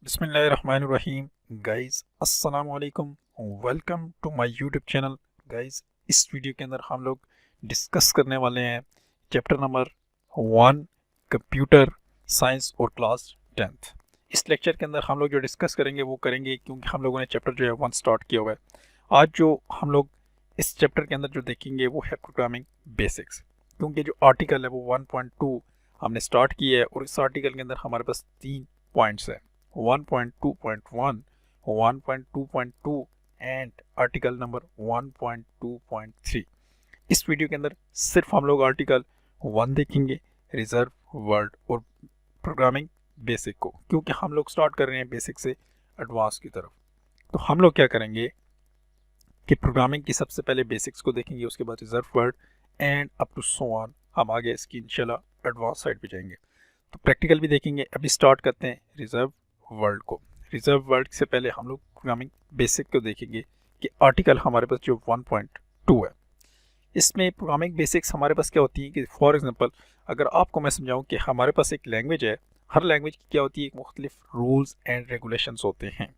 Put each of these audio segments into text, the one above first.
बिस्मिल्लाहिर्रहमानिर्रहीम। गाइस अस्सलाम वालेकुम, welcome to my YouTube channel. Guys इस वीडियो के अंदर हम लोग डिस्कस करने वाले हैं चैप्टर नंबर 1 कंप्यूटर साइंस और क्लास 10th। इस लेक्चर के अंदर हम लोग जो डिस्कस करेंगे वो करेंगे क्योंकि हम लोगों ने चैप्टर जो है 1 स्टार्ट किया हुआ है। आज जो हम लोग इस चैप्टर के अंदर जो देखेंगे वो है प्रोग्रामिंग बेसिक्स, क्योंकि जो आर्टिकल है वो 1.2 हमने स्टार्ट किया है और इस आर्टिकल के अंदर हमारे पास 3 पॉइंट्स हैं, 1.2.1, 1.2.2 एंड आर्टिकल नंबर 1.2.3। इस वीडियो के अंदर सिर्फ हम लोग आर्टिकल 1 देखेंगे, रिजर्व वर्ड और प्रोग्रामिंग बेसिक को, क्योंकि हम लोग स्टार्ट कर रहे हैं बेसिक से एडवांस की तरफ। तो हम लोग क्या करेंगे कि प्रोग्रामिंग की सबसे पहले बेसिक्स को देखेंगे, उसके बाद reserve word and up to so on हम आगे इसकी इंशाल्लाह एडवांस साइड पे जाएंगे। तो प्रैक्टिकल भी देखेंगे। अभी स्टार्ट करते हैं रिजर्व वर्ड को। रिजर्व वर्ड से पहले हम लोग प्रोग्रामिंग बेसिक को देखेंगे कि आर्टिकल हमारे पास जो 1.2 है, इसमें प्रोग्रामिंग बेसिक्स हमारे पास क्या होती है कि फॉर एग्जांपल अगर आपको मैं समझाऊं कि हमारे पास एक लैंग्वेज है, हर लैंग्वेज की क्या होती है, मुख्तलिफ रूल्स एंड रेगुलेशंस होते हैं।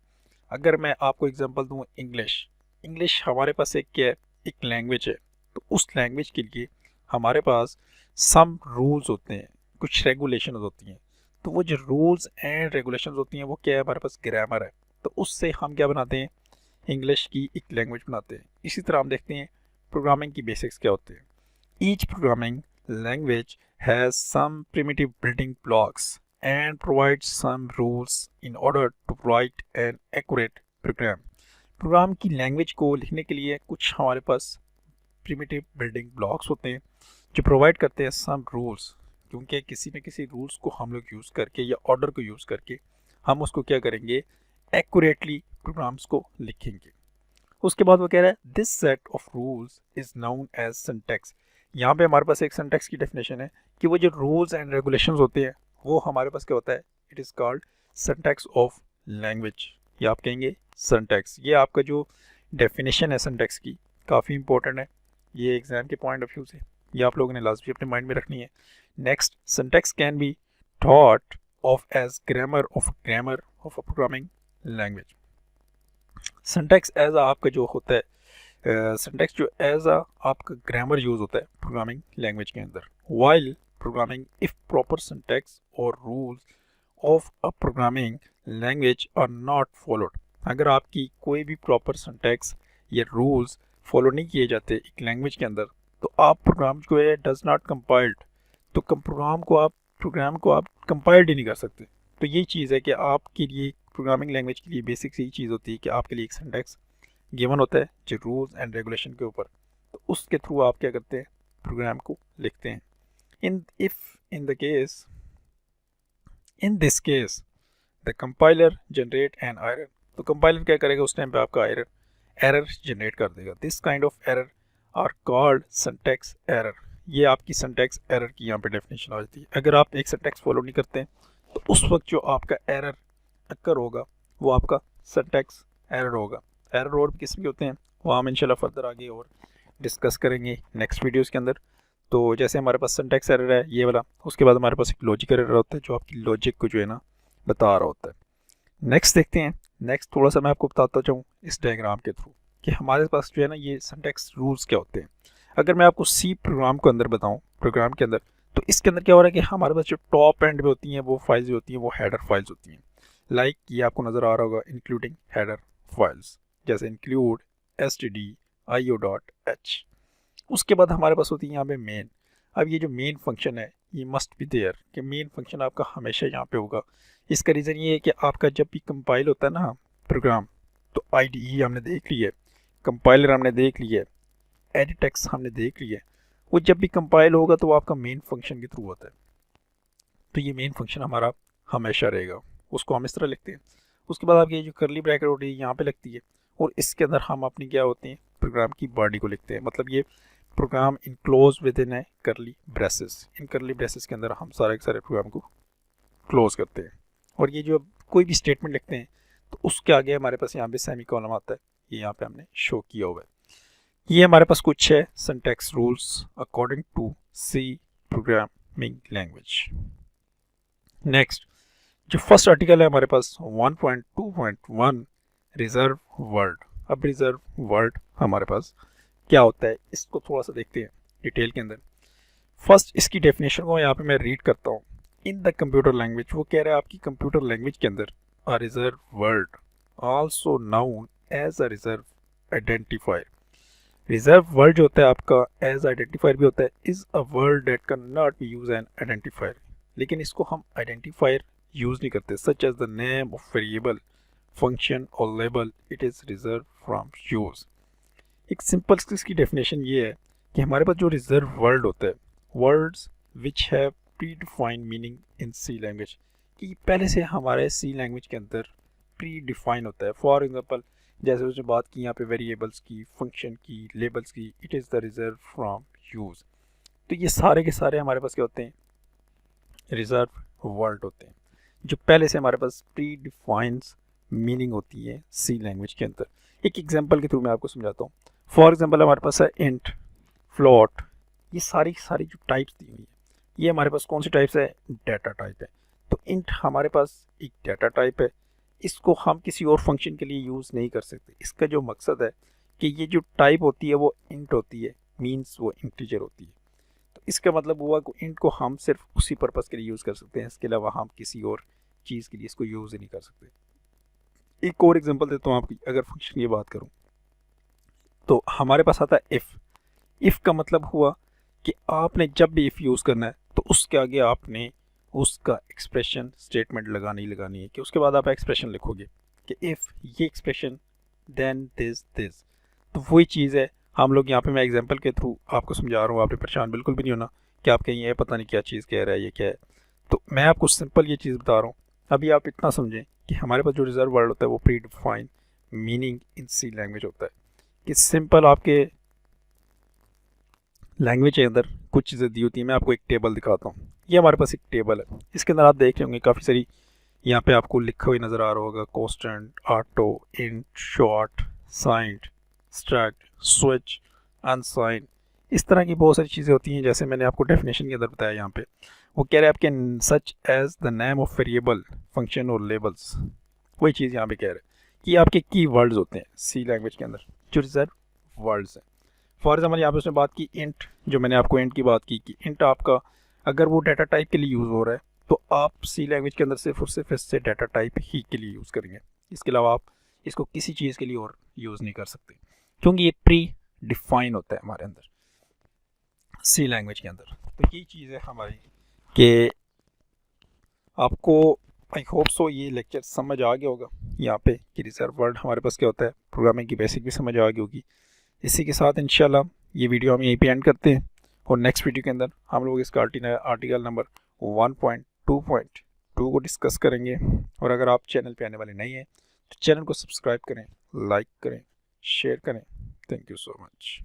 अगर मैं आपको एग्जांपल दूं इंग्लिश, इंग्लिश हमारे पास एक क्या है, एक लैंग्वेज है। तो उस लैंग्वेज के लिए हमारे पास सम रूल्स होते हैं, कुछ रेगुलेशन होती हैं। तो वो जो रूल्स एंड रेगुलेशंस होती हैं वो क्या है, हमारे पास ग्रामर है। तो उससे हम क्या बनाते हैं, इंग्लिश की एक लैंग्वेज बनाते हैं। इसी तरह हम देखते हैं प्रोग्रामिंग की बेसिक्स क्या होते हैं। Each programming language has some primitive building blocks and provides some rules in order to write an accurate program। Program की लैंग्वेज को लिखने के लिए कुछ हमारे पास प्रिमिटिव बिल्डिंग ब्लॉक्स होते हैं जो प्रोवाइड करते हैं सम रूल्स, क्योंकि किसी न किसी रूल्स को हम लोग यूज़ करके या ऑर्डर को यूज़ करके हम उसको क्या करेंगे, एक्यूरेटली प्रोग्राम्स को लिखेंगे। उसके बाद वो कह रहा है this set of rules is known as syntax. यहाँ पे हमारे पास एक सिंटैक्स की डेफिनेशन है कि वो जो रूल्स एंड रेगुलेशंस होते हैं वो हमारे पास क्या होता है, it is called syntax of language. या आप कहेंगे सिंटैक्स। ये आपका जो डेफिनेशन है सिंटैक्स की काफ़ी इंपॉर्टेंट है, ये एग्जाम के पॉइंट ऑफ व्यू से ये आप लोगों ने लाजमी अपने माइंड में रखनी है। Next, syntax can be thought of as grammar of a programming language. Syntax as आपका जो होता है, सिंटैक्स जो एज आपका ग्रामर यूज होता है प्रोग्रामिंग लैंग्वेज के अंदर। While programming if proper syntax और rules of a programming language are not followed, अगर आपकी कोई भी प्रॉपर सिंटैक्स या रूल्स फॉलो नहीं किए जाते एक लैंग्वेज के अंदर, तो आप प्रोग्राम जो है डज नॉट कंपाइल्ड, तो प्रोग्राम को आप कंपाइल्ड ही नहीं कर सकते। तो यही चीज़ है कि आपके लिए प्रोग्रामिंग लैंग्वेज के लिए बेसिक यही चीज़ होती है कि आपके लिए एक सिंटैक्स गिवन होता है जो रूल्स एंड रेगुलेशन के ऊपर, तो उसके थ्रू आप क्या करते हैं, प्रोग्राम को लिखते हैं। In this case the compiler generate an error, तो कंपाइलर क्या करेगा उस टाइम पे आपका एरर जनरेट कर देगा। This kind of error are called syntax error. ये आपकी सिंटैक्स एरर की यहाँ पे डेफिनेशन आ जाती है। अगर आप एक सिंटैक्स फॉलो नहीं करते हैं तो उस वक्त जो आपका एरर अक्कर होगा वो आपका सिंटैक्स एरर होगा। एरर और किस्म के होते हैं वो हम इंशाल्लाह फर्दर आगे और डिस्कस करेंगे नेक्स्ट वीडियोस के अंदर। तो जैसे हमारे पास सिंटैक्स एरर है ये वाला, उसके बाद हमारे पास एक लॉजिक एरर होता है जो आपकी लॉजिक को जो है ना बता रहा होता है। नेक्स्ट देखते हैं। नेक्स्ट थोड़ा सा मैं आपको बताता चाहूँ इस डायग्राम के थ्रू कि हमारे पास जो है ना ये सिंटैक्स रूल्स क्या होते हैं। अगर मैं आपको सी प्रोग्राम को अंदर बताऊँ, प्रोग्राम के अंदर, तो इसके अंदर क्या हो रहा है कि हमारे पास जो टॉप एंड में होती हैं वो फाइल्स जो होती हैं वो हेडर फाइल्स होती हैं। लाइक ये आपको नज़र आ रहा होगा इंक्लूडिंग हेडर फाइल्स, जैसे इंक्लूड stdio.h। उसके बाद हमारे पास होती है यहाँ पे मेन। अब ये जो मेन फंक्शन है ये मस्ट बी देयर, कि मेन फंक्शन आपका हमेशा यहाँ पे होगा। इसका रीज़न ये है कि आपका जब भी कंपाइल होता है ना प्रोग्राम, तो IDE हमने देख ली है, कंपाइलर हमने देख लिया है, एडिटेक्स हमने देख लिया है, वो जब भी कंपाइल होगा तो वो आपका मेन फंक्शन के थ्रू होता है। तो ये मेन फंक्शन हमारा हमेशा रहेगा, उसको हम इस तरह लिखते हैं। उसके बाद आपकी ये जो करली ब्रैकेट होती है यहाँ पे लगती है और इसके अंदर हम अपनी क्या होती हैं, प्रोग्राम की बॉडी को लिखते हैं। मतलब ये प्रोग्राम इनक्लोज विद इन है करली ब्रेसेस, इन करली ब्रेसेस के अंदर हम सारे के सारे प्रोग्राम को क्लोज करते हैं। और ये जो कोई भी स्टेटमेंट लिखते हैं तो उसके आगे हमारे पास यहाँ पे सेमी कॉलम आता है, ये यहाँ पे हमने शो किया हुआ है। ये हमारे पास कुछ है syntax rules according to C programming language. Next, जो फर्स्ट आर्टिकल है हमारे पास 1.2.1 रिजर्व वर्ड। अब रिजर्व वर्ड हमारे पास क्या होता है इसको थोड़ा सा देखते हैं डिटेल के अंदर। फर्स्ट इसकी डेफिनेशन को यहाँ पे मैं रीड करता हूँ। इन द कंप्यूटर लैंग्वेज, वो कह रहा है आपकी कंप्यूटर लैंग्वेज के अंदर a reserve word also known as a reserve identifier. Reserve word जो होता है आपका एज आइडेंटिफायर भी होता है, is a word that can not be use an identifier, लेकिन इसको हम आइडेंटिफायर यूज नहीं करते, such as the name of variable, function और label, it is reserve from use. एक सिंपल इसकी डेफिनेशन ये है कि हमारे पास जो रिजर्व वर्ड होता है, words which have predefined meaning in C language, कि पहले से हमारे सी लैंग्वेज के अंदर प्री डिफाइन होता है। फॉर एग्जांपल जैसे उसने बात की यहाँ पे वेरिएबल्स की, फंक्शन की, लेबल्स की, it is the reserve from use. तो ये सारे के सारे हमारे पास क्या होते हैं, रिजर्व वर्ड होते हैं, जो पहले से हमारे पास प्री डिफाइंड मीनिंग होती है सी लैंग्वेज के अंदर। एक एग्जांपल के थ्रू मैं आपको समझाता हूँ। फॉर एग्जांपल हमारे पास है इंट, फ्लोट, ये सारी सारी जो टाइप्स दी हुई है, ये हमारे पास कौन सी टाइप्स है, डाटा टाइप है। तो इंट हमारे पास एक डाटा टाइप है, इसको हम किसी और फंक्शन के लिए यूज़ नहीं कर सकते। इसका जो मकसद है कि ये जो टाइप होती है वो इंट होती है, मींस वो इंटीजर होती है। तो इसका मतलब हुआ कि इंट को हम सिर्फ उसी पर्पज़ के लिए यूज़ कर सकते हैं, इसके अलावा हम किसी और चीज़ के लिए इसको यूज़ ही नहीं कर सकते। एक और एग्जांपल देता हूँ आपकी, अगर फंक्शन की बात करूँ तो हमारे पास आता है इफ़। इफ़ का मतलब हुआ कि आपने जब भी इफ़ यूज़ करना है तो उसके आगे आपने उसका एक्सप्रेशन स्टेटमेंट लगानी ही लगानी है, कि उसके बाद आप एक्सप्रेशन लिखोगे कि इफ़ ये एक्सप्रेशन देन दिस दिस। तो वही चीज़ है, हम लोग यहाँ पे मैं एग्जांपल के थ्रू आपको समझा रहा हूँ, आपने परेशान बिल्कुल भी नहीं होना कि आप कहीं ये पता नहीं क्या चीज़ कह रहा है, ये क्या है। तो मैं आपको सिंपल ये चीज़ बता रहा हूँ। अभी आप इतना समझें कि हमारे पास जो रिजर्व वर्ड होता है वो predefined meaning in C language होता है, कि सिंपल आपके लैंग्वेज के अंदर कुछ चीज़ें दी होती हैं। मैं आपको एक टेबल दिखाता हूँ। ये हमारे पास एक टेबल है, इसके अंदर आप देख रहे होंगे काफ़ी सारी यहाँ पे आपको लिखा हुआ नज़र आ रहा होगा, constant, auto, int, short, signed, struct, switch, अनसाइन, इस तरह की बहुत सारी चीज़ें होती हैं। जैसे मैंने आपको डेफिनेशन के अंदर बताया, यहाँ पे वो कह रहे हैं आपके such as the name of variable, function और लेबल्स। वही चीज़ यहाँ पे कह रहे हैं कि आपके की वर्ड्स होते हैं सी लैंग्वेज के अंदर, जो रिजर्व वर्ड्स हैं। फॉर एग्जाम्पल यहाँ पे उसने बात की इंट, जो मैंने आपको इंट की बात की कि इंट आपका अगर वो डाटा टाइप के लिए यूज़ हो रहा है तो आप सी लैंग्वेज के अंदर सिर्फ और सिर्फ इससे डाटा टाइप ही के लिए यूज़ करेंगे, इसके अलावा आप इसको किसी चीज़ के लिए और यूज़ नहीं कर सकते, क्योंकि ये प्री डिफाइन होता है हमारे अंदर सी लैंग्वेज के अंदर। तो ये चीज़ है हमारी कि आपको आई होप सो ये लेक्चर समझ आ गया होगा यहाँ पे कि रिजर्व वर्ड हमारे पास क्या होता है, प्रोग्रामिंग की बेसिक भी समझ आ गई होगी। इसी के साथ इंशाल्लाह ये वीडियो हम यहीं पे एंड करते हैं, और नेक्स्ट वीडियो के अंदर हम लोग इसका आर्टिकल नंबर 1.2.2 को डिस्कस करेंगे। और अगर आप चैनल पे आने वाले नहीं हैं तो चैनल को सब्सक्राइब करें, लाइक करें, शेयर करें। Thank you so much.